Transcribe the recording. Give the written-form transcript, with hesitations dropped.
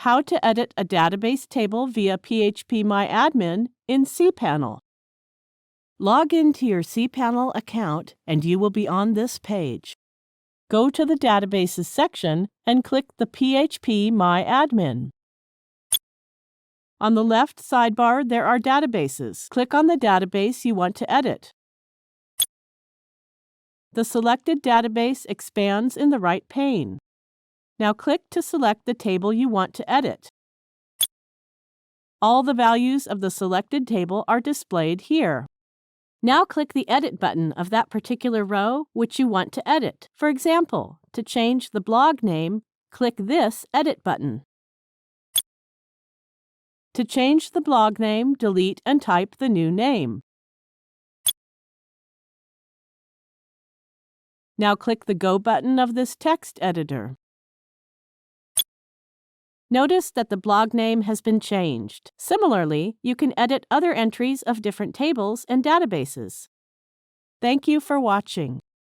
How to edit a database table via phpMyAdmin in cPanel. Log into your cPanel account and you will be on this page. Go to the Databases section and click the phpMyAdmin. On the left sidebar, there are databases. Click on the database you want to edit. The selected database expands in the right pane. Now click to select the table you want to edit. All the values of the selected table are displayed here. Now click the Edit button of that particular row which you want to edit. For example, to change the blog name, click this Edit button. To change the blog name, delete and type the new name. Now click the Go button of this text editor. Notice that the blog name has been changed. Similarly, you can edit other entries of different tables and databases. Thank you for watching.